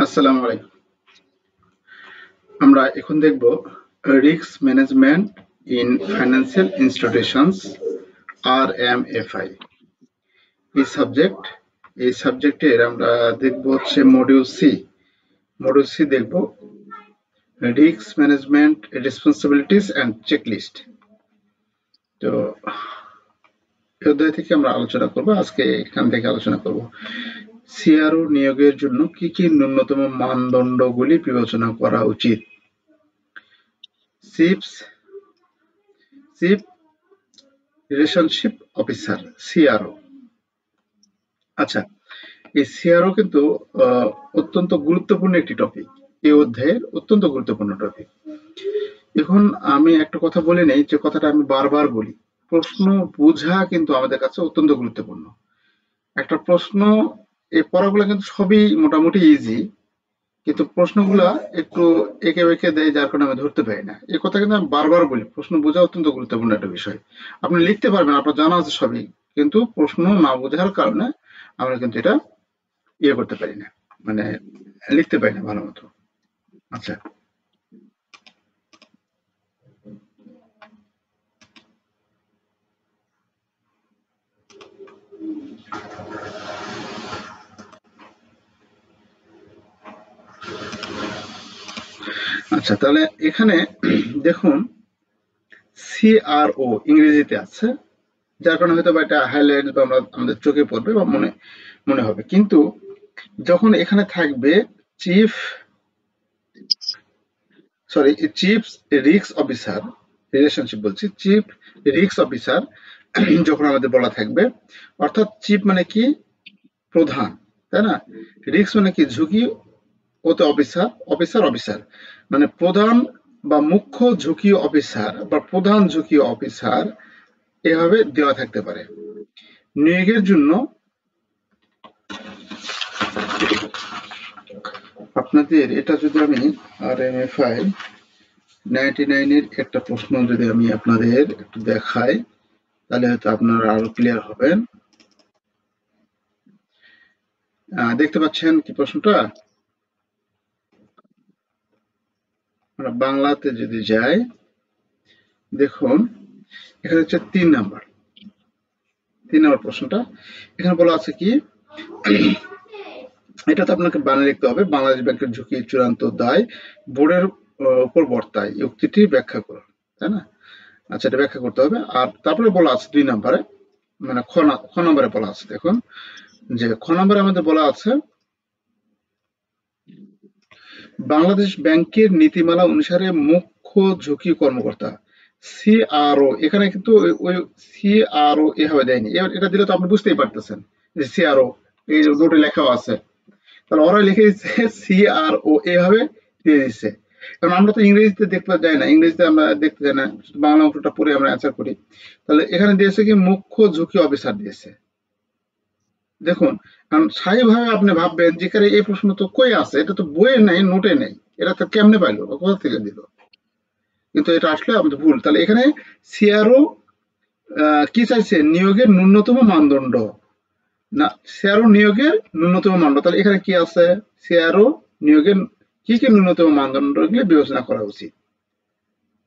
আসসালামু আলাইকুম। আমরা এখন দেখব risk management in financial institutions RMFI এই সাবজেক্টের আমরা দেখব হচ্ছে মডিউল সি দেখব risk management responsibilities and checklist. তো এই অধ্যায় থেকে আমরা আলোচনা করব। আজকে এখান থেকে আলোচনা করব সিআরও নিয়োগের জন্য কি কি ন্যূনতম মানদণ্ডগুলি বিবেচনা করা উচিত। Chief relationship officer CRO. আচ্ছা, এই সিআরও কিন্তু অত্যন্ত গুরুত্বপূর্ণ একটি টপিক। এই অধ্যায়ের অত্যন্ত গুরুত্বপূর্ণ টপিক। এখন আমি একটা কথা বলে নেই, যে কথাটা আমি বারবার বলি, প্রশ্ন বোঝা কিন্তু আমাদের কাছে অত্যন্ত গুরুত্বপূর্ণ। একটা প্রশ্ন, এই পড়াগুলো কিন্তু সবই মোটামুটি ইজি, কিন্তু প্রশ্নগুলা একটু এঁকে বেঁকে দেয়, যার কারণে আমি ধরতে পারি না। এই কথা কিন্তু আমি বারবার বলি, প্রশ্ন বোঝা অত্যন্ত গুরুত্বপূর্ণ একটা বিষয়। আপনি লিখতে পারবেন, আপনার জানা আছে সবই, কিন্তু প্রশ্ন না বোঝার কারণে আমরা কিন্তু এটা করতে পারি না, মানে লিখতে পারি না ভালো মতো। আচ্ছা, আচ্ছা, তাহলে এখানে দেখুন, সিআরও ইংরেজিতে আছে, যার কারণে হয়তো বা এটা হাইলাইট বা আমাদের চোখে পড়বে বা মনে মনে হবে, কিন্তু যখন এখানে থাকবে chief chief risk officer, relationship বলছি, চিফ রিস্ক অফিসার যখন আমাদের বলা থাকবে, অর্থাৎ চিফ মানে কি প্রধান, তাই না? রিস্ক মানে কি ঝুঁকি, ওতে অফিসার, অফিসার মানে প্রধান বা মুখ্য ঝুঁকি অফিসার বা প্রধান ঝুঁকি অফিসার, এভাবে দেওয়া থাকতে পারে। নিয়োগের জন্য আপনাদের এটা যদি আমি RMFI 99 এর একটা প্রশ্ন যদি আমি আপনাদের একটু দেখাই, তাহলে হয়তো আপনারা আরো ক্লিয়ার হবেন। দেখতে পাচ্ছেন কি প্রশ্নটা? আমরা বাংলাতে যদি যাই, দেখুন এখানে হচ্ছে 3 নাম্বার প্রশ্নটা। এখানে বলা আছে কি, এটা তো আপনাকে বানিয়ে লিখতে হবে, বাংলাদেশ ব্যাংকের ঝুঁকি চূড়ান্ত দায় বোর্ডের উপর বর্তায়, এই উক্তিটি ব্যাখ্যা করুন, তাই না? আচ্ছা, এটা ব্যাখ্যা করতে হবে। আর তারপরে বলা আছে 2 নাম্বারে, মানে খ নম্বরে বলা আছে, দেখুন যে খ নম্বরে আমাদের বলা আছে বাংলাদেশ ব্যাংকের নীতিমালা অনুসারে মুখ্য ঝুঁকি কর্মকর্তা সিআরও, এখানে কিন্তু ওই সিআরও এভাবে দেয়নি। এটা দিলে তো আপনি বুঝতেই পারতেছেন যে সিআরও এই নোটে লেখাও আছে, তাহলে ওরা লিখে দিচ্ছে সিআরও, এভাবে দিয়ে দিচ্ছে। কারণ আমরা তো ইংরেজিতে দেখতে যাই না, ইংরেজিতে আমরা দেখতে যাই না, বাংলা অংশটা পড়ে আমরা অ্যান্সার করি। তাহলে এখানে দিয়েছে কি মুখ্য ঝুঁকি অফিসার দিয়েছে। দেখুন, কারণ স্বাভাবিকভাবে আপনি ভাববেন যে এই প্রশ্ন তো কই আছে, এটা তো বইয়ে নেই, নোটে নেই, এটা তো কেমনে পাইলো বা কোথা থেকে দিল, কিন্তু এটা আসলে আমাদের ভুল। তাহলে এখানে সিআরও কি চাইছে, নিয়োগের ন্যূনতম মানদণ্ড, না সিআরও নিয়োগের ন্যূনতম মানদণ্ড। তাহলে এখানে কি আছে, সিআরও নিয়োগের কি কি ন্যূনতম মানদণ্ড গুলি বিবেচনা করা উচিত।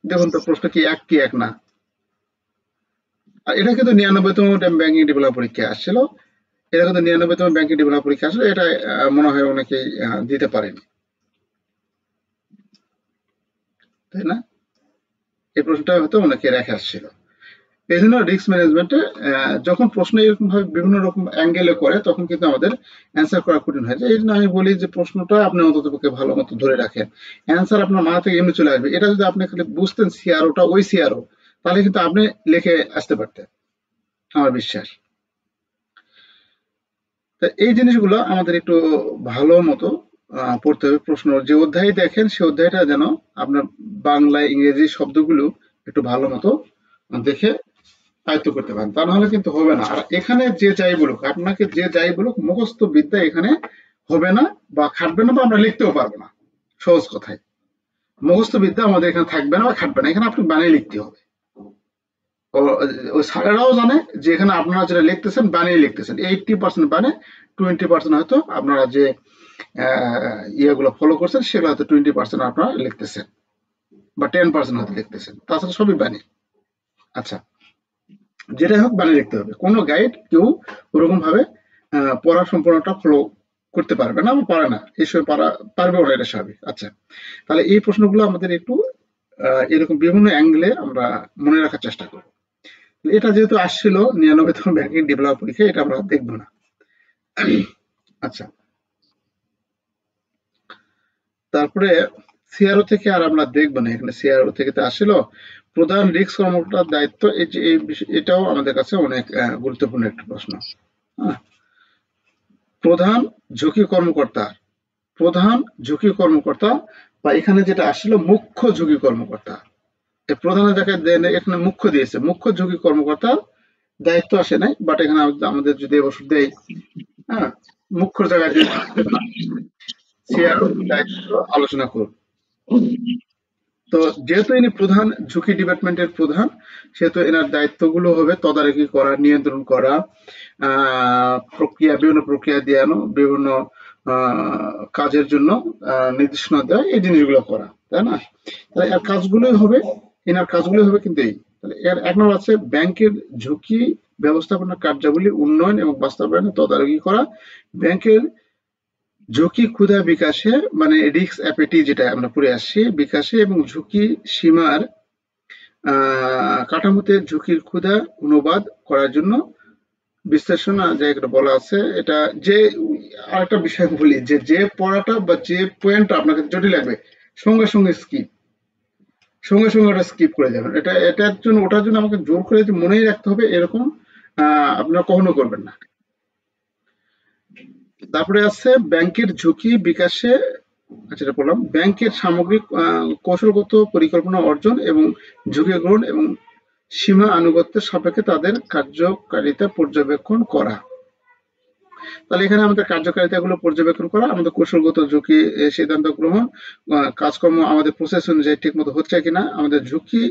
দেখুন তো প্রশ্ন কি এক না। আর এটা কিন্তু 99তম ব্যাংকিং ডিপ্লোমা পরীক্ষায় আসছিল, এটা কিন্তু 99তম ব্যাংকিং ডিপ্লোমা পরীক্ষা আসলে, এটা মনে হয় অনেকেই দিতে পারেনি, তাই না? এই প্রশ্নটা হয়তো অনেকে রেখে আসছিল। এই জন্য রিস্ক ম্যানেজমেন্টে যখন প্রশ্ন এরকম ভাবে বিভিন্ন রকম অ্যাঙ্গেলে করে, তখন কিন্তু আমাদের অ্যান্সার করা কঠিন হয়ে যায়। এই জন্য আমি বলি যে প্রশ্নটা আপনি অন্তত পক্ষে ভালো মতো ধরে রাখেন, অ্যান্সার আপনার মাথা থেকে এমনি চলে আসবে। এটা যদি আপনি খালি বুঝতেন সিআরওটা ওই সিআরও, তাহলে কিন্তু আপনি লিখে আসতে পারতেন, আমার বিশ্বাস। তা এই জিনিসগুলো আমাদের একটু ভালো মতো পড়তে হবে। প্রশ্ন যে অধ্যায় দেখেন, সে অধ্যায়টা যেন আপনার বাংলা ইংরেজি শব্দগুলো একটু ভালো মতো দেখে আয়ত্ত করতে পারেন, তা নাহলে কিন্তু হবে না। আর এখানে যে যাই বলুক, আপনাকে যে যাই বলুক, মুখস্থ বিদ্যা এখানে হবে না বা খাটবে না, বা আমরা লিখতেও পারবো না। সহজ কথায়, মুখস্থ বিদ্যা আমাদের এখানে থাকবে না বা খাটবে না, এখানে আপনি বানিয়ে লিখতে হবে। ওই স্যারেরাও জানে যে এখানে আপনারা যেটা লিখতেছেন বানিয়ে লিখতেছেন, 80% বানে, 20% হয়তো আপনারা যে ইয়েগুলো ফলো করছেন সেগুলো হয়তো 20% আপনারা লিখতেছেন বা 10% হয়তো লিখতেছেন, তাছাড়া সবই বাণী। আচ্ছা, যেটাই হোক বানিয়ে লিখতে হবে। কোনো গাইড কেউ ওরকম ভাবে পড়া সম্পূর্ণটা ফলো করতে পারবে না বা পারে না, এই সময় পারবেও না, এটা স্বাভাবিক। আচ্ছা, তাহলে এই প্রশ্নগুলো আমাদের একটু এরকম বিভিন্ন অ্যাঙ্গেলে আমরা মনে রাখার চেষ্টা করব। এটা যেহেতু আসছিল 99তম ব্যাংকিং ডিপ্লোমা পরীক্ষা, এটা আমরা দেখব না। আচ্ছা, তারপরে সিআরও থেকে আর আমরা দেখবো না, এখানে সিআরও থেকে তো আসছিল প্রধান রিস্ক কর্মকর্তার দায়িত্ব, এই যে এটাও আমাদের কাছে অনেক গুরুত্বপূর্ণ একটা প্রশ্ন। হ্যাঁ, প্রধান ঝুঁকি কর্মকর্তা, প্রধান ঝুঁকি কর্মকর্তা বা এখানে যেটা আসছিল মুখ্য ঝুঁকি কর্মকর্তা, প্রধানের জায়গায় এখানে মুখ্য দিয়েছে, মুখ্য ঝুঁকি কর্মকর্তা দায়িত্ব আসে নাই, বাট এখানে আমাদের যদি এবছর দেয়, হ্যাঁ, মুখ্যর জায়গায় সিআরও দায়িত্ব আলোচনা করব। তো যেহেতু ইনি প্রধান ঝুঁকি ডিপার্টমেন্টের প্রধান, সেহেতু এনার দায়িত্বগুলো হবে তদারকি করা, নিয়ন্ত্রণ করা, বিভিন্ন প্রক্রিয়া দেওয়ানো, বিভিন্ন কাজের জন্য নির্দেশনা দেওয়া, এই জিনিসগুলো করা, তাই না? তাহলে এর কাজগুলোই হবে, এনার কাজগুলোই হবে কিন্তু এই। তাহলে এর এক নম্বর আছে ব্যাংকের ঝুঁকি ব্যবস্থাপনা কার্যাবলী উন্নয়ন এবং বাস্তবায়নে তদারকি করা, ব্যাংকের ঝুঁকি ক্ষুধা বিকাশে মানে রিস্ক অ্যাপেটি যেটা আমরা পড়ে আসছি, বিকাশে এবং ঝুঁকি সীমার কাঠামোতে ঝুঁকির ক্ষুধা অনুবাদ করার জন্য বিশ্লেষণা জায়গাটা বলা আছে। এটা যে আরেকটা বিষয় বলি, যে পড়াটা বা যে পয়েন্টটা আপনাকে জটিল লাগবে সঙ্গে সঙ্গে ওটা স্কিপ করে যাবেন। ওটার জন্য আমাকে জোর করে যে মনেই রাখতে হবে এরকম আপনারা কখনো করবেন না। তারপরে আছে ব্যাংকের ঝুঁকি বিকাশে, যেটা বললাম ব্যাংকের সামগ্রিক কৌশলগত পরিকল্পনা অর্জন এবং ঝুঁকি গ্রহণ এবং সীমা আনুগত্যের সাপেক্ষে তাদের কার্যকারিতা পর্যবেক্ষণ করা। তাহলে এখানে আমাদের কার্যকারিতাগুলো পর্যবেক্ষণ করা, আমাদের কৌশলগত ঝুঁকি সিদ্ধান্ত গ্রহণ, কাজকর্ম আমাদের প্রসেস অনুযায়ী ঠিক মতো হচ্ছে কিনা, আমাদের ঝুঁকি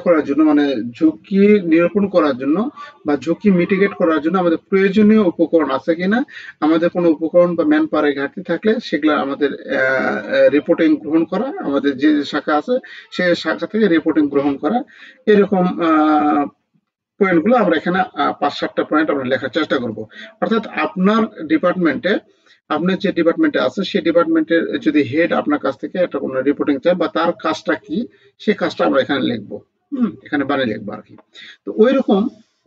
করার জন্য মানে ঝুঁকি নিরূপণ করার জন্য বা ঝুঁকি মিটিগেট করার জন্য আমাদের প্রয়োজনীয় উপকরণ আছে কিনা, আমাদের কোনো উপকরণ বা ম্যান পাওয়ারের ঘাটতি থাকলে সেগুলো আমাদের রিপোর্টিং গ্রহণ করা, আমাদের যে শাখা আছে সেই শাখা থেকে রিপোর্টিং গ্রহণ করা, এরকম পয়েন্টগুলো আমরা এখানে 5-7টা পয়েন্ট আমরা লেখার চেষ্টা করব। অর্থাৎ আপনার ডিপার্টমেন্টে, আপনি যে ডিপার্টমেন্টে আছেন সেই ডিপার্টমেন্টের যদি হেড আপনার কাছ থেকে একটা কোনো রিপোর্টিং চায় বা তার কাজটা কি, সেই কাজটা আমরা এখানে লিখবো, এখানে বানিয়ে লিখবো আর কি। তো ওই রকম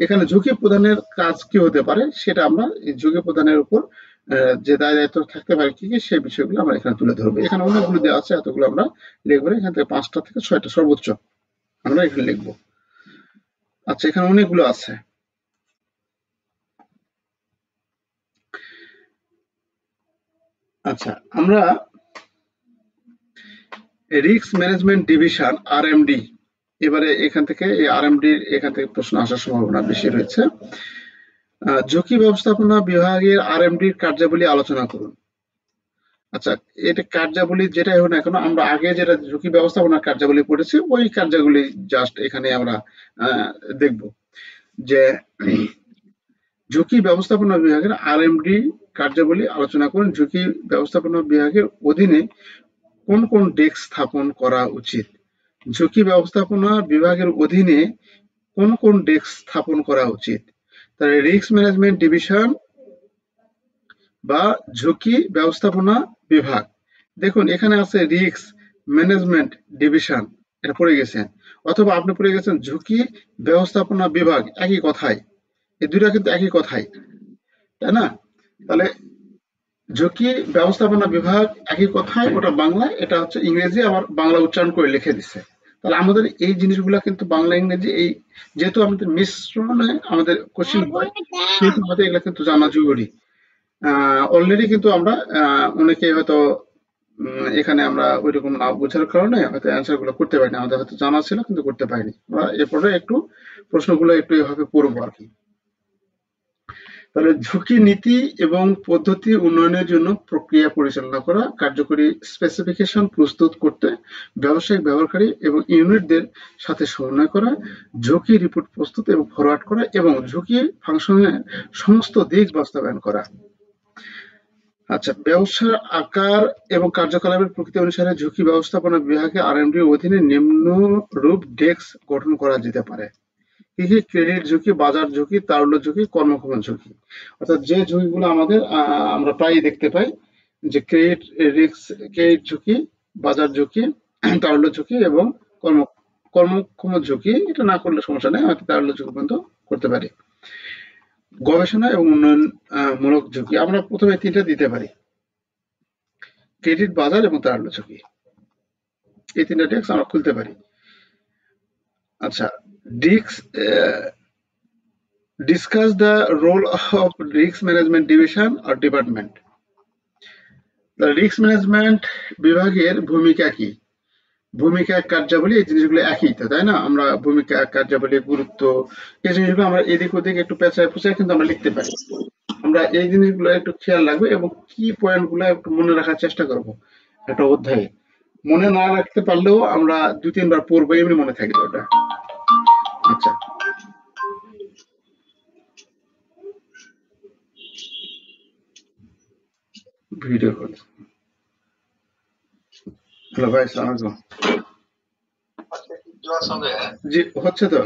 এখানে ঝুঁকি প্রদানের কাজ কি হতে পারে সেটা আমরা এই ঝুঁকি প্রদানের উপর যে দায়িত্ব থাকতে পারে কি কি সেই বিষয়গুলো আমরা এখানে তুলে ধরবো। এখানে অনেকগুলো দেওয়া আছে, এতগুলো আমরা লিখবো, এখান থেকে 5টা থেকে 6টা সর্বোচ্চ আমরা এখানে লিখবো। আচ্ছা, এখানে অনেকগুলো আছে। আচ্ছা, আমরা রিস্ক ম্যানেজমেন্ট ডিভিশন আরএমডি, এবারে এখান থেকে এই আরএমডি এখান থেকে প্রশ্ন আসার সম্ভাবনা বেশি রয়েছে। ঝুঁকি ব্যবস্থাপনা বিভাগের আরএমডির কার্যাবলী আলোচনা করুন। আচ্ছা, এটা কার্যাবলী যেটাই হোক না কেন, আমরা আগে যেটা ঝুঁকি ব্যবস্থাপনার কার্যাবলী পড়েছি ওই কার্যাবলী জাস্ট এখানে আমরা দেখব যে ঝুঁকি ব্যবস্থাপনা বিভাগের আরএমডি কার্যাবলী আলোচনা করুন। ঝুঁকি ব্যবস্থাপনা বিভাগের অধীনে কোন কোন ডেস্ক স্থাপন করা উচিত? ঝুঁকি ব্যবস্থাপনা বিভাগের অধীনে কোন কোন ডেস্ক স্থাপন করা উচিত? তাহলে রিস্ক ম্যানেজমেন্ট ডিভিশন বা ঝুঁকি ব্যবস্থাপনা বিভাগ। দেখুন এখানে আছে রিস্ক ম্যানেজমেন্ট ডিভিশন, এটা পড়ে গেছেন, অথবা আপনি পড়ে গেছেন ঝুঁকি ব্যবস্থাপনা বিভাগ, একই কথাই, এই দুইটা কিন্তু একই কথাই, তাই না? তাহলে ঝুঁকি ব্যবস্থাপনা বিভাগ একই কথায়, ওটা বাংলা, এটা হচ্ছে ইংরেজি, আবার বাংলা উচ্চারণ করে লিখে দিচ্ছে। তাহলে আমাদের এই জিনিসগুলো কিন্তু বাংলা ইংরেজি এই যেহেতু আমাদের মিশ্রণে আমাদের কোশ্চেন হয়, সেহেতু আমাদের এগুলো কিন্তু জানা জরুরি। অলরেডি কিন্তু আমরা অনেকে হয়তো এখানে আমরা ওইরকম না বোঝার কারণে হয়তো অ্যান্সার গুলো করতে পারিনি, আমাদের হয়তো জানা ছিল কিন্তু করতে পারিনি। আমরা এরপরে একটু প্রশ্নগুলো একটু এভাবে পড়বো আর কি। তাহলে ঝুঁকি নীতি এবং পদ্ধতি উন্নয়নের জন্য প্রক্রিয়া পরিচালনা করা, কার্যকরী স্পেসিফিকেশন প্রস্তুত করতে ব্যবসায়িক ব্যবহারকারী এবং ইউনিটদের সাথে সমন্বয় করা, ঝুঁকি রিপোর্ট প্রস্তুত এবং ফরওয়ার্ড করা এবং ঝুঁকি ফাংশনের সমস্ত দিক বাস্তবায়ন করা। আচ্ছা, ব্যবসার আকার এবং কার্যকলাপের প্রকৃতি অনুসারে ঝুঁকি ব্যবস্থাপনা বিভাগে আরএমডির অধীনে নিম্নরূপ ডেস্ক গঠন করা যেতে পারে। কি কি? ক্রেডিট ঝুঁকি, বাজার ঝুঁকি, তারল্য ঝুঁকি, কর্মক্ষমতা ঝুঁকি। অর্থাৎ যে ঝুঁকিগুলো আমাদের আমরা প্রায়ই দেখতে পাই, যে ক্রেডিট রিস্ক, ক্রেডিট ঝুঁকি, বাজার ঝুঁকি, তারল্য ঝুঁকি এবং কর্ম কর্মক্ষম ঝুঁকি। এটা না করলে সমস্যা নেই, হয়তো তারল্য ঝুঁকি পর্যন্ত করতে পারি। গবেষণা এবং উন্নয়ন মূলক ঝুঁকি আমরা প্রথমে তিনটা দিতে পারি: ক্রেডিট, বাজার এবং তারল্য ঝুঁকি। এই তিনটা ডেস্ক আমরা খুলতে পারি। আচ্ছা, disk discuss the role of risk management division or department. The risk management বিভাগের ভূমিকা কি? ভূমিকা, কার্যাবলী, এই জিনিসগুলো একই তো, তাই না? আমরা ভূমিকা, কার্যাবলী, গুরুত্ব, এই জিনিসগুলো আমরা এদিক ওদিক একটু পেঁচায় পুচায় কিন্তু আমরা লিখতে পারি। আমরা এই জিনিসগুলো একটু খেয়াল রাখবো এবং কি পয়েন্ট গুলো একটু মনে রাখার চেষ্টা করব একটা অধ্যায়ে। মনে না রাখতে পারলেও আমরা 2-3 বার পড়বো, এমনি মনে থাকবে ওটা। আচ্ছা, ভিডিও কল। হ্যালো ভাই, সালাম আলাইকুম। জি, হচ্ছে তো।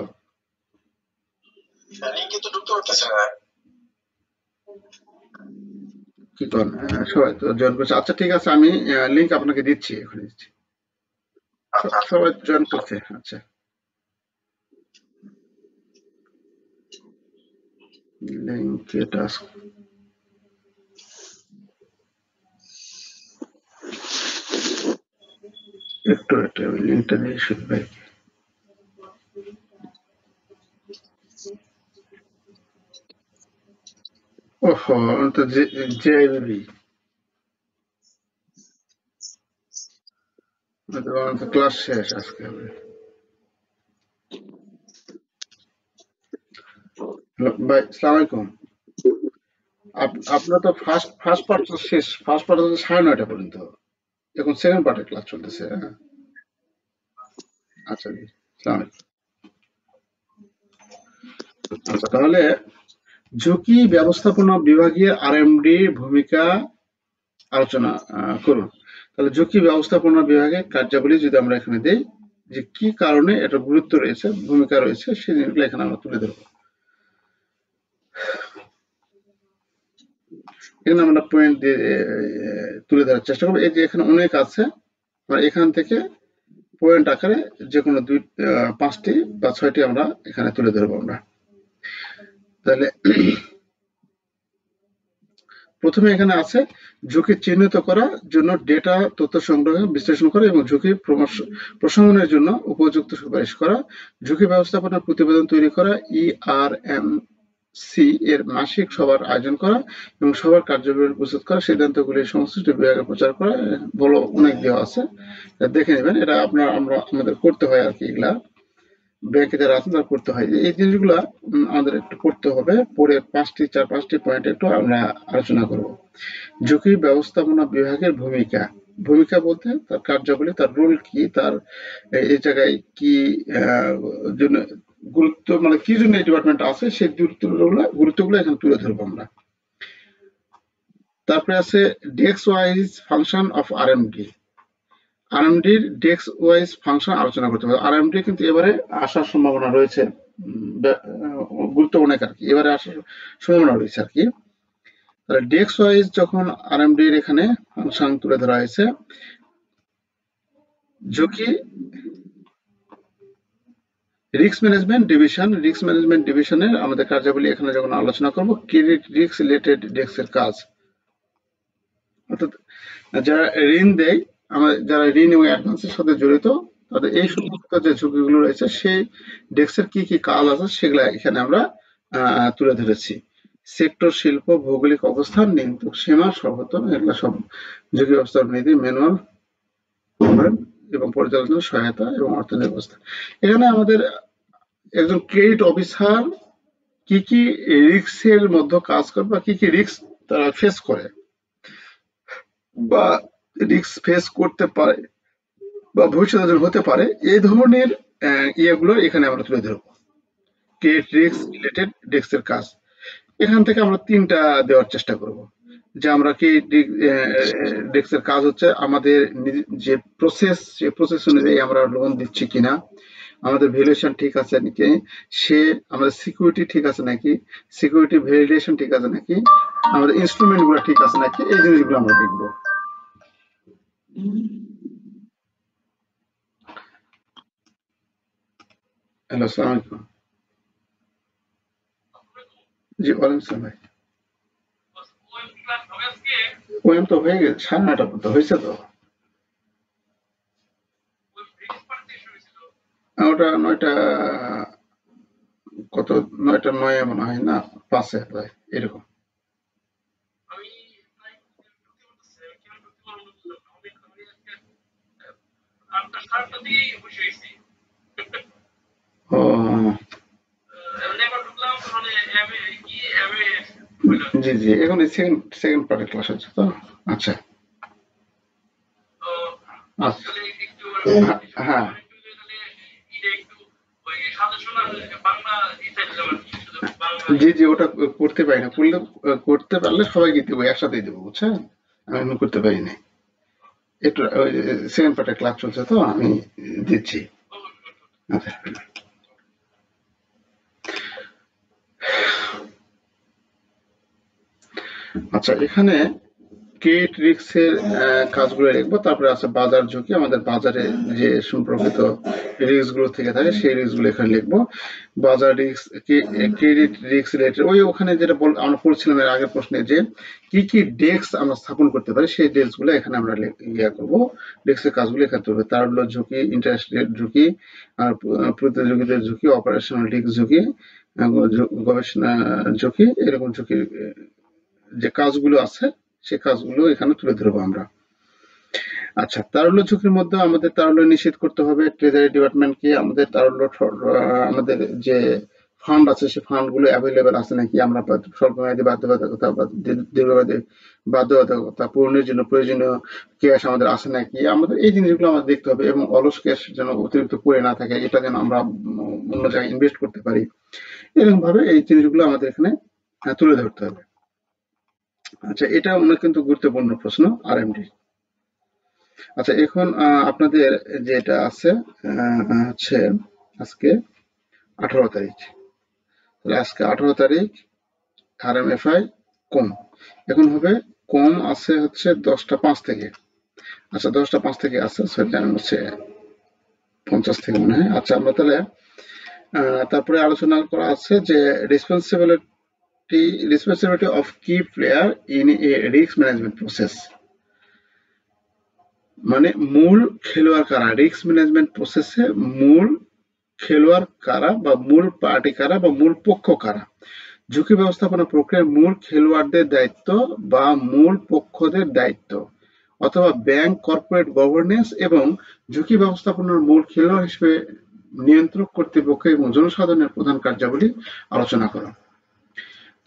কি করেন? সবাই তো জয়েন করছে। আচ্ছা ঠিক আছে, আমি লিংক আপনাকে দিচ্ছি, এখন দিচ্ছি। সবাই জয়েন করছে। আচ্ছা, লিংকে টাস্ক একটু আমি লিংকটা দিয়ে শুধু ভাই। ওহো, তো জেআইবি ক্লাস শেষ আজকে হবে। ভাই সালাম আলাইকুম। আপনার তো ফার্স্ট ফার্স্ট পার্ট তো শেষ, ফার্স্ট পার্ট হচ্ছে 9:30 পর্যন্ত, এখন সেকেন্ড পার্টের ক্লাস চলতেছে। হ্যাঁ, আচ্ছা জি, সালাম আলাইকুম। আচ্ছা, তাহলে ঝুঁকি ব্যবস্থাপনা বিভাগীয় আরএমডি ভূমিকা আলোচনা করুন। তাহলে ঝুঁকি ব্যবস্থাপনা বিভাগের কার্যাবলী যদি আমরা এখানে দেই, যে কি কারণে এটা গুরুত্ব রয়েছে, ভূমিকা রয়েছে, সেই জিনিসগুলো এখানে আমরা তুলে ধরবো। এখানে আমরা পয়েন্ট দিয়ে তুলে ধরার চেষ্টা করবো। এই যে এখানে অনেক আছে, আমরা এখান থেকে পয়েন্ট আকারে যে কোনো 5টি বা 6টি আমরা এখানে তুলে ধরবো আমরা। তাহলে প্রথমে এখানে আছে ঝুঁকি চিহ্নিত করার জন্য ডেটা তথ্য সংগ্রহ, বিশ্লেষণ করা এবং ঝুঁকি প্রশমনের জন্য উপযুক্ত সুপারিশ করা, ঝুঁকি ব্যবস্থাপনা প্রতিবেদন তৈরি করা, ইআরএমসি এর মাসিক সভার আয়োজন করা এবং সবার কার্যক্রম প্রস্তুত করা, সিদ্ধান্তগুলি সংশ্লিষ্ট বিভাগে প্রচার করা। বলো, অনেক দেওয়া আছে, দেখে নেবেন। এটা আমাদের করতে হয় আর কি, এগুলা ব্যাংকে যারা আছেন তারা করতে হয়। এই জিনিসগুলা আমাদের একটু পড়তে হবে, পড়ে 4-5টি পয়েন্ট একটু আমরা আলোচনা করব। ঝুঁকি ব্যবস্থাপনা বিভাগের ভূমিকা, ভূমিকা বলতে তার কার্যাবলী, তার রোল কি, তার এই জায়গায় কি জন্য গুরুত্ব, মানে কি জন্য এই ডিপার্টমেন্ট আছে, সেই গুরুত্বগুলো এখানে তুলে ধরবো আমরা। তারপরে আছে desk wise function of RMD. আরএমডির ডেস্ক ওয়াইজ ফাংশন আলোচনা করতে হবে। আরএমডি কিন্তু এবারে আসার সম্ভাবনা রয়েছে, গুরুত্ব অনেক আর কি, এবারে আসার সম্ভাবনা রয়েছে আর কি। তাহলে ডেস্ক ওয়াইজ যখন আরএমডির এখানে ফাংশন তুলে ধরা হয়েছে, ঝুঁকি risk management division, risk management ডিভিশনের আমাদের কার্যাবলী এখানে যখন আলোচনা করব, ক্রেডিট রিস্ক রিলেটেড ডেস্কের কাজ, অর্থাৎ যারা ঋণ দেয়, যারা ঋণ এবং অ্যাডভান্সের সাথে জড়িত, তাদের এই সমস্ত যে ঝুঁকিগুলো রয়েছে, সেই ডেস্কের কি কি কাজ আছে সেগুলো এখানে আমরা তুলে ধরেছি। সেক্টর, শিল্প, ভৌগোলিক অবস্থান, নিয়ন্ত্রক সীমা, সর্বোত্তম, এগুলো সব ঝুঁকি ব্যবস্থাপনা নীতি, ম্যানুয়াল এবং পরিচালনা সহায়তা এবং অর্থনৈতিক ব্যবস্থা। এখানে আমাদের একজন ক্রেডিট অফিসার কি কি রিস্কের মধ্যে কাজ করে বা কি কি রিস্ক তারা ফেস করে বা রিস্ক ফেস করতে পারে বা ভবিষ্যতে হতে পারে, এই ধরনের ইয়েগুলো এখানে আমরা তুলে ধরবো। ক্রেডিট রিস্ক রিলেটেড ডেস্কের কাজ, এখান থেকে আমরা 3টা দেওয়ার চেষ্টা করব। যে আমরা কি ডেস্কের কাজ হচ্ছে আমাদের যে প্রসেস অনুযায়ী আমরা লোন দিচ্ছি কিনা, আমাদের ভ্যালুয়েশন ঠিক আছে নাকি, সে আমাদের সিকিউরিটি ঠিক আছে নাকি, সিকিউরিটি ভ্যালিডেশন ঠিক আছে নাকি, আমাদের ইনস্ট্রুমেন্ট গুলো ঠিক আছে নাকি, এই জিনিসগুলো আমরা দেখবো। হ্যালো, আসসালামু আলাইকুম। জি, ওয়ালাইকুম আসসালাম ভাই। ওএম তো হয়ে গেছে, 9:30 পর্যন্ত হয়েছে তো। ওটা 9টা, কত, 9টা 9 মনে হয় না, 5-এ হয় এরকম। ও, জি জি, এখন সেকেন্ড সেকেন্ড পার্টের ক্লাস হচ্ছে তো। আচ্ছা আচ্ছা, হ্যাঁ জি জি, ওটা করতে পারি না, করলে করতে পারলে সবাইকে দেবো, একসাথেই দেবো, বুঝছেন। আমি এখন করতে পারি না, একটু ওই সেকেন্ড পার্টের ক্লাস চলছে তো, আমি দিচ্ছি। আচ্ছা আচ্ছা, এখানে ক্রেডিট রিস্কের কাজগুলো লিখবো, তারপরে আছে বাজার ঝুঁকি, আমাদের বাজারে যে সম্পর্কিত রিস্ক গুলো থেকে থাকে সেই রিস্ক গুলো এখানে লিখবো। বাজার রিস্ক, ক্রেডিট রিস্ক রিলেটেড ওই ওখানে যেটা আমরা পড়ছিলাম এর আগের প্রশ্নে, যে কি কি ডেস্ক আমরা স্থাপন করতে পারি সেই ডেস্ক গুলো এখানে আমরা ইয়া করবো, ডেস্কের কাজগুলো এখানে করবো। তার হলো ঝুঁকি, ইন্টারেস্ট রেট ঝুঁকি, আর প্রতিযোগিতার ঝুঁকি, অপারেশনাল রিস্ক ঝুঁকি, গবেষণা ঝুঁকি, এরকম ঝুঁকি যে কাজগুলো আছে সে কাজগুলো এখানে তুলে ধরবো আমরা। আচ্ছা, তারল্য ঝুঁকির মধ্যে আমাদের তারল্য নিশ্চিত করতে হবে ট্রেজারি ডিপার্টমেন্টকে, আমাদের তারল্য আমাদের যে ফান্ড আছে সেই ফান্ড গুলো অ্যাভেলেবেল আছে নাকি, আমরা স্বল্পমেয়াদী বাধ্যবাধকতা বা দীর্ঘমেয়াদী বাধ্যবাধকতা পূরণের জন্য প্রয়োজনীয় ক্যাশ আমাদের আছে নাকি, আমাদের এই জিনিসগুলো আমাদের দেখতে হবে, এবং অলস ক্যাশ যেন অতিরিক্ত পড়ে না থাকে, এটা যেন আমরা অন্য জায়গায় ইনভেস্ট করতে পারি, এরকম ভাবে এই জিনিসগুলো আমাদের এখানে তুলে ধরতে হবে। আচ্ছা, এটা অনেক কিন্তু গুরুত্বপূর্ণ প্রশ্ন, আরএমডি। আচ্ছা, এখন আপনাদের যেটা আছে হচ্ছে আজকে 18 তারিখ, তাহলে আজকে 18 তারিখ, আরএমএফআই কম এখন হবে, কম আছে হচ্ছে 10টা 5 থেকে। আচ্ছা, 10টা 5 থেকে আছে, সরি জানেন হচ্ছে 50 থেকে মনে হয়। আচ্ছা, আমরা তাহলে তারপরে আলোচনা করা আছে যে রেসপন্সিবিলিটি রেসপন্সিবিলিটি অফ কি player in a risk management process, মানে মূল খেলোয়াড় কারা, রিস্ক ম্যানেজমেন্ট প্রসেসে মূল খেলোয়াড় কারা বা মূল পার্টি কারা বা মূল পক্ষ কারা, ঝুঁকি ব্যবস্থাপনা প্রক্রিয়ার মূল খেলোয়াড়দের দায়িত্ব বা মূল পক্ষদের দায়িত্ব, অথবা ব্যাংক কর্পোরেট গভর্নেন্স এবং ঝুঁকি ব্যবস্থাপনার মূল খেলোয়াড় হিসেবে নিয়ন্ত্রক কর্তৃপক্ষ এবং জনসাধারণের প্রধান কার্যাবলী আলোচনা করা।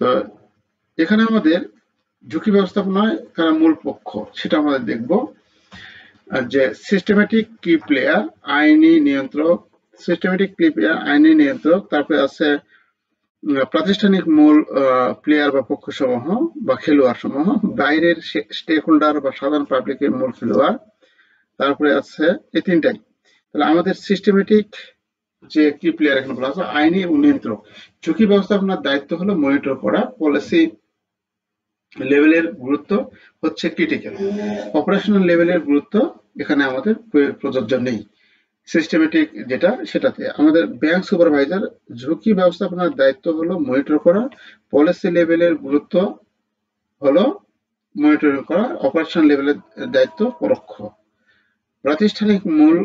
তো এখানে আমাদের ঝুঁকি ব্যবস্থাপনায় কারা মূল পক্ষ সেটা আমাদের দেখব। যে সিস্টেমেটিক কি প্লেয়ার, আইনি নিয়ন্ত্রক, সিস্টেমেটিক কি প্লেয়ার আইনি নিয়ন্ত্রক, তারপরে আছে প্রাতিষ্ঠানিক মূল প্লেয়ার বা পক্ষ সমূহ বা খেলোয়াড় সমূহ, বাইরের স্টেক হোল্ডার বা সাধারণ পাবলিকের মূল খেলোয়াড়, তারপরে আছে এই তিনটাই। তাহলে আমাদের সিস্টেমেটিক যে কি প্লেয়ার এখানে বলা আছে, আইনি এবং নিয়ন্ত্রক, ঝুঁকি ব্যবস্থাপনার দায়িত্ব হলো মনিটর করা, পলিসি লেভেলের গুরুত্ব হচ্ছে ক্রিটিক্যাল, অপারেশনাল লেভেলের গুরুত্ব এখানে আমাদের প্রযোজ্য নেই। সিস্টেমেটিক যেটা সেটাতে আমাদের ব্যাংক সুপারভাইজার, ঝুঁকি ব্যবস্থাপনার দায়িত্ব হলো মনিটর করা, পলিসি লেভেলের গুরুত্ব হলো মনিটরিং করা, অপারেশন লেভেলের দায়িত্ব পরোক্ষ। প্রাতিষ্ঠানিক মূল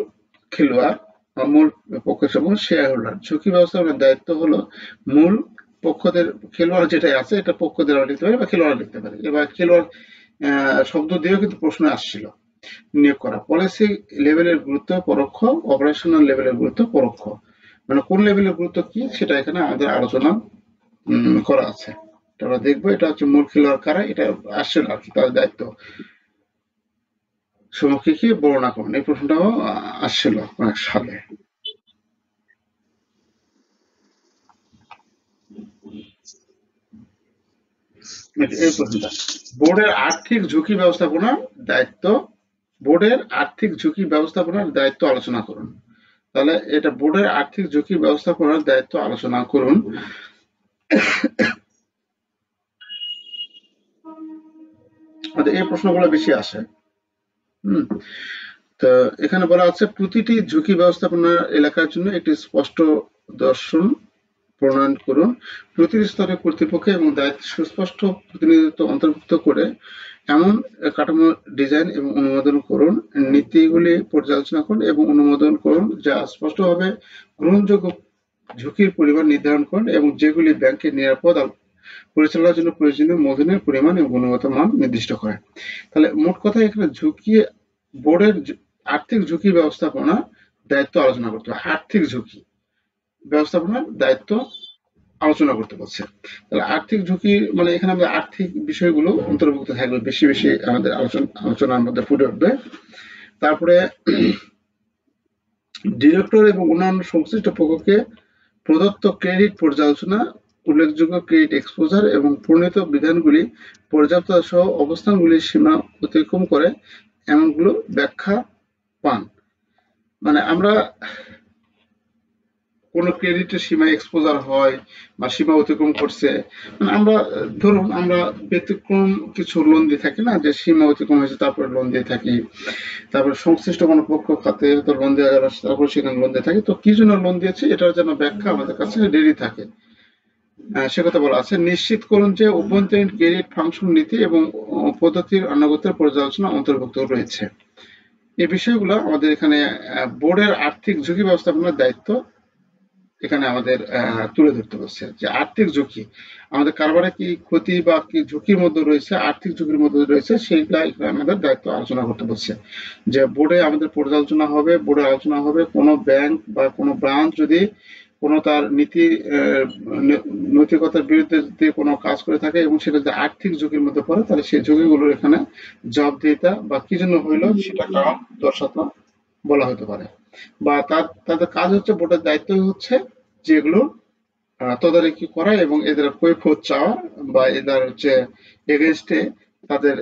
খেলোয়াড় বা মূল পক্ষ সমূহ শেয়ার হোল্ডার, ঝুঁকি ব্যবস্থাপনার দায়িত্ব হলো মূল পক্ষদের, খেলোয়াড় যেটাই আছে এটা পক্ষদের লিখতে পারে বা খেলোয়াড় লিখতে পারে, এবার খেলোয়াড় শব্দ দিয়েও কিন্তু প্রশ্ন আসছিল। নিয়োগ করা, পলিসি লেভেলের গুরুত্ব পরোক্ষ, অপারেশনাল লেভেলের গুরুত্ব পরোক্ষ, মানে কোন লেভেলের গুরুত্ব কি সেটা এখানে আমাদের আলোচনা করা আছে, এটা আমরা দেখবো। এটা হচ্ছে মূল খেলোয়াড় কারা, এটা আসছে আর কি, তাদের দায়িত্ব সমূহকে কি বর্ণনা করুন, এই প্রশ্নটাও আসছিল অনেক সালে। এই প্রশ্নটা, বোর্ডের আর্থিক ঝুঁকি ব্যবস্থাপনার দায়িত্ব, বোর্ডের আর্থিক ঝুঁকি ব্যবস্থাপনার দায়িত্ব আলোচনা করুন। তাহলে এটা বোর্ডের আর্থিক ঝুঁকি ব্যবস্থাপনার দায়িত্ব আলোচনা করুন। এই প্রশ্নগুলো বেশি আসে। তো এখানে বলা আছে প্রতিটি ঝুঁকি ব্যবস্থাপনা এলাকার জন্য একটি স্পষ্ট দর্শন প্রণয়ন করুন। প্রতিটি স্তরে কর্তৃপক্ষ এবং দায়িত্ব সুস্পষ্ট প্রতিনিধিত্ব অন্তর্ভুক্ত করে এমন কাঠামো ডিজাইন এবং অনুমোদন করুন। নীতিগুলি পর্যালোচনা করুন এবং অনুমোদন করুন যা স্পষ্টভাবে গ্রহণযোগ্য ঝুঁকির পরিমাণ নির্ধারণ করুন এবং যেগুলি ব্যাংকের নিরাপদ পরিচালনার জন্য প্রয়োজনীয় মূলধনের পরিমাণ এবং গুণগত মান নির্দিষ্ট করে। তাহলে মোট কথা এখানে ঝুঁকি, বোর্ডের আর্থিক ঝুঁকি ব্যবস্থাপনা দায়িত্ব আলোচনা করতে হবে। আর্থিক ঝুঁকি ব্যবস্থাপনার দায়িত্ব আলোচনা করতে বলছে। তাহলে আর্থিক ঝুঁকি মানে এখানে আমাদের আর্থিক বিষয়গুলো অন্তর্ভুক্ত থাকবে, বেশি বেশি আমাদের আলোচনার মধ্যে ফুটে উঠবে। তারপরে ডিরেক্টর এবং অন্যান্য সংশ্লিষ্ট পক্ষকে প্রদত্ত ক্রেডিট পর্যালোচনা, উল্লেখযোগ্য ক্রেডিট এক্সপোজার এবং প্রণীত বিধানগুলি পর্যাপ্ত সহ অবস্থানগুলির সীমা অতিক্রম করে এমনগুলো ব্যাখ্যা পান। মানে আমরা কোনো ক্রেডিটের সীমা এক্সপোজার হয় বা সীমা অতিক্রম করছে, মানে আমরা ধরুন আমরা ব্যতিক্রম কিছু লোন দিয়ে থাকি না, যে সীমা অতিক্রম হয়েছে তারপরে লোন দিয়ে থাকি, তারপরে সংশ্লিষ্ট কোনো পক্ষ খাতে তো লোন দেওয়া গেল তারপরে সেখানে লোন দিয়ে থাকি। তো কি জন্য লোন দিয়েছে এটার যেন ব্যাখ্যা আমাদের কাছে রেডি থাকে, সে কথা বলা আছে। নিশ্চিত করুন যে অভ্যন্তরীণ ক্রেডিট ফাংশন নীতি এবং পদ্ধতির আনুগত্যের পর্যালোচনা অন্তর্ভুক্ত রয়েছে। এই বিষয়গুলো আমাদের এখানে বোর্ডের আর্থিক ঝুঁকি ব্যবস্থাপনার দায়িত্ব এখানে আমাদের তুলে ধরতে বলছে, যে আর্থিক ঝুঁকি আমাদের কারবারে কি ক্ষতি বা কি ঝুঁকির মধ্যে রয়েছে, আর্থিক ঝুঁকির মধ্যে রয়েছে, সেইগুলা এখানে আমাদের দায়িত্ব আলোচনা করতে বলছে। যে বোর্ডে আমাদের পর্যালোচনা হবে, বোর্ডে আলোচনা হবে কোনো ব্যাংক বা কোনো ব্রাঞ্চ যদি কোনো তার নীতি নৈতিকতার বিরুদ্ধে যদি কোনো কাজ করে থাকে এবং সেটা যদি আর্থিক ঝুঁকির মধ্যে পড়ে, তাহলে সেই ঝুঁকিগুলোর এখানে জবাবদিহিতা বা কি জন্য হইলো সেটা কারণ দর্শাতে বলা হতে পারে। বা তাদের কাজ হচ্ছে, বোর্ডের দায়িত্ব হচ্ছে যেগুলো তদারকি করা এবং এদের কৈফিয়ত চাওয়া বা এদের হচ্ছে এগেনস্টে তাদের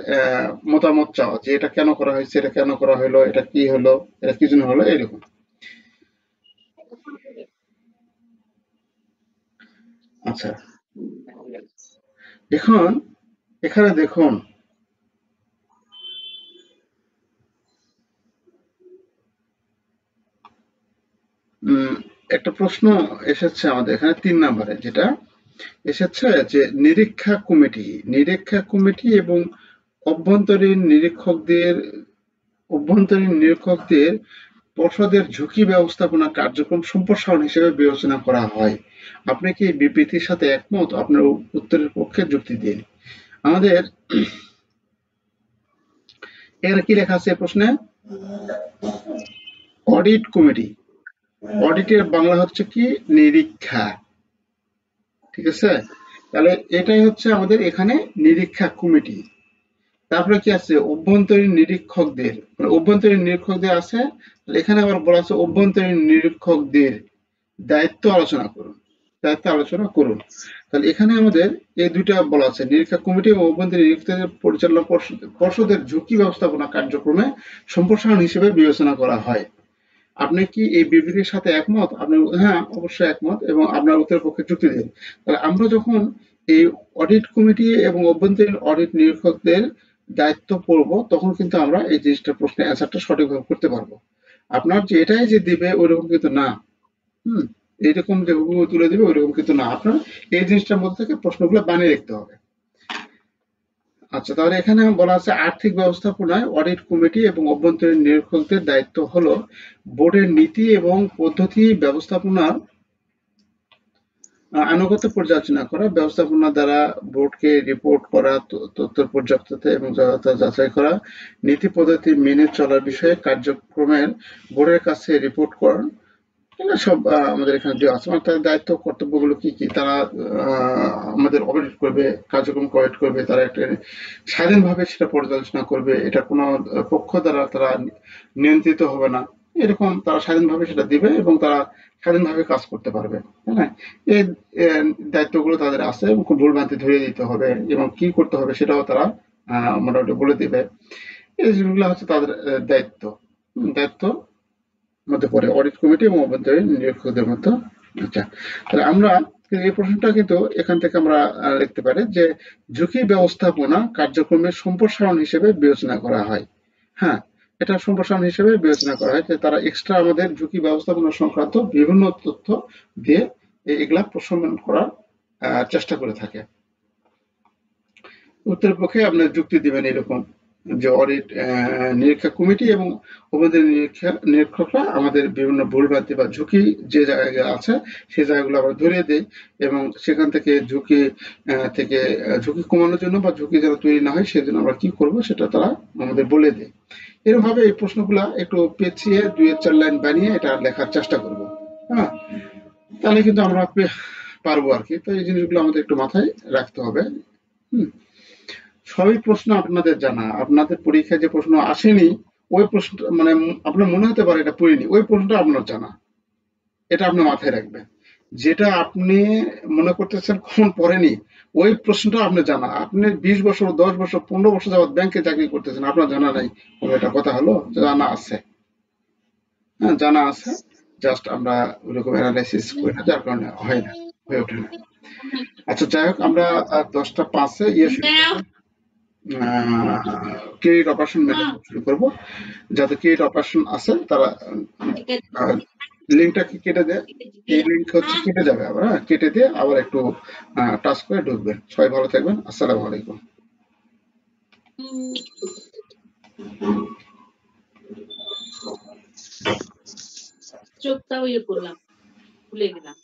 মতামত চাওয়া, যে এটা কেন করা হয়েছে, এটা কেন করা হলো, এটা কি হলো, এটা কি জন্য হলো, এরকম। আচ্ছা, এখন এখানে দেখুন একটা প্রশ্ন এসেছে আমাদের এখানে ৩ নম্বরে, যেটা এসেছে যে নিরীক্ষা কমিটি এবং অভ্যন্তরীণ নিরীক্ষকদের পর্ষদের ঝুঁকি ব্যবস্থাপনা কার্যক্রম সম্প্রসারণ হিসেবে বিবেচনা করা হয়। আপনি কি এই বিবৃতির সাথে একমত? আপনার উত্তরের পক্ষে যুক্তি দিন। আমাদের এখানে কি লেখা আছে প্রশ্নে? অডিট কমিটি, অডিটের বাংলা হচ্ছে কি নিরীক্ষা, ঠিক আছে? তাহলে এটাই হচ্ছে আমাদের এখানে নিরীক্ষা কমিটি। তারপরে কি আছে? অভ্যন্তরীণ নিরীক্ষকদের, মানে অভ্যন্তরীণ নিরীক্ষকদের আছে। এখানে আবার বলা আছে অভ্যন্তরীণ নিরীক্ষকদের দায়িত্ব আলোচনা করুন, দায়িত্ব আলোচনা করুন। তাহলে এখানে আমাদের এই দুইটা বলা আছে, নিরীক্ষা কমিটি এবং অভ্যন্তরীণ নিরীক্ষকদের পরিচালনা পর্ষদের ঝুঁকি ব্যবস্থাপনা কার্যক্রমে সম্প্রসারণ হিসেবে বিবেচনা করা হয়। আপনি কি এই বিবৃতির সাথে একমত? আপনি হ্যাঁ অবশ্যই একমত এবং আপনার উত্তরের পক্ষে যুক্তি দিন। তাহলে আমরা যখন এই অডিট কমিটি এবং অভ্যন্তরীণ অডিট নিরীক্ষকদের দায়িত্ব পড়ব, তখন কিন্তু আমরা এই জিনিসটা প্রশ্নের অ্যান্সারটা সঠিকভাবে করতে পারবো। আপনার যে এটাই যে দিবে ওইরকম কিন্তু না। হুম, এইরকম যে হুবহু তুলে দিবে ওইরকম কিন্তু না, আপনার এই জিনিসটার মধ্যে থেকে প্রশ্নগুলো বানিয়ে রাখতে হবে। আচ্ছা, তাহলে এখানে বলা আছে আর্থিক ব্যবস্থাপনায় অডিট কমিটি এবং অভ্যন্তরীণ নিরীক্ষকদের দায়িত্ব হলো বোর্ডের নীতি এবং পদ্ধতি ব্যবস্থাপনার আনুগত্য পর্যালোচনা করা, ব্যবস্থাপনা দ্বারা বোর্ডকে রিপোর্ট করা, তথ্যের পর্যাপ্ততা এবং যথাযথতা যাচাই করা, নীতি পদ্ধতি মেনে চলার বিষয়ে কার্যক্রমের বোর্ডের কাছে রিপোর্ট করা, এগুলো সব আমাদের এখানে দেওয়া আছে। মানে তাদের দায়িত্ব কর্তব্যগুলো কি কি, তারা আমাদের অডিট করবে, কার্যক্রম অডিট করবে, তারা একটা স্বাধীনভাবে সেটা পর্যালোচনা করবে, এটা কোনো পক্ষ দ্বারা তারা নিয়ন্ত্রিত হবে না। এরকম তারা স্বাধীনভাবে সেটা দিবে এবং তারা স্বাধীনভাবে কাজ করতে পারবে। হ্যাঁ, এই দায়িত্বগুলো তাদের আছে এবং ভুলভ্রান্তি ধরিয়ে দিতে হবে এবং কি করতে হবে সেটাও তারা মোটামুটি বলে দিবে। এই জিনিসগুলো হচ্ছে তাদের দায়িত্ব। দায়িত্ব মধ্যে পড়ে অডিট কমিটি এবং অভ্যন্তরীণ নিরীক্ষকদের মধ্যে। আচ্ছা, তাহলে আমরা এই প্রশ্নটা কিন্তু এখান থেকে আমরা লিখতে পারি যে ঝুঁকি ব্যবস্থাপনা কার্যক্রমের সম্প্রসারণ হিসেবে বিবেচনা করা হয়। হ্যাঁ, এটা সম্প্রসারণ হিসেবে বিবেচনা করা হয় যে তারা এক্সট্রা আমাদের ঝুঁকি ব্যবস্থাপনা সংক্রান্ত বিভিন্ন তথ্য দিয়ে এগুলা প্রশমন করার চেষ্টা করে থাকে। উত্তরের পক্ষে আপনার যুক্তি দিবেন এরকম যে অডিট নিরীক্ষা কমিটি এবং অভ্যন্তরীণ নিরীক্ষকরা আমাদের বিভিন্ন ভুলভ্রান্তি বা ঝুঁকি যে জায়গায় আছে সেই জায়গাগুলো আমরা ধরিয়ে দিই এবং সেখান থেকে ঝুঁকি কমানোর জন্য বা ঝুঁকি যেন তৈরি না হয় সেজন্য আমরা কি করব সেটা তারা আমাদের বলে দেয়। এরকম ভাবে এই প্রশ্নগুলা একটু পেঁচিয়ে 2-4 লাইন বানিয়ে এটা লেখার চেষ্টা করব। হ্যাঁ, তাহলে কিন্তু আমরা পারবো আর কি। তো এই জিনিসগুলো আমাদের একটু মাথায় রাখতে হবে। হুম, সবই প্রশ্ন আপনাদের জানা, আপনাদের পরীক্ষায় যে প্রশ্ন আসেনি ওই প্রশ্ন মানে আপনার মনে হতে পারে এটা পড়িনি, ওই প্রশ্নটা আপনার জানা, এটা আপনি মাথায় রাখবেন। যেটা আপনি মনে করতেছেন কখন পড়েনি ওই প্রশ্নটা আপনি জানা, আপনি 20 বছর 10 বছর 15 বছর যাবৎ ব্যাংকে চাকরি করতেছেন আপনার জানা নাই, এটা কথা হলো? জানা আছে। হ্যাঁ, জানা আছে, জাস্ট আমরা ওইরকম অ্যানালাইসিস করি না, যার কারণে হয় না, হয়ে ওঠে না। আচ্ছা, যাই হোক, আমরা 10টা 5-এ শুরু করবো, ক্রেডিট অপারেশন ম্যানেজমেন্ট শুরু করব। যাদের ক্রেডিট অপারেশন আছে তারা লিঙ্কটা কেটে দেয়, এই লিঙ্ক হচ্ছে কেটে যাবে আবার, হ্যাঁ, কেটে দিয়ে আবার একটু টাচ করে ঢুকবেন। সবাই ভালো থাকবেন, আসসালামু আলাইকুম। চোখটাও ইয়ে করলাম, ভুলে গেলাম।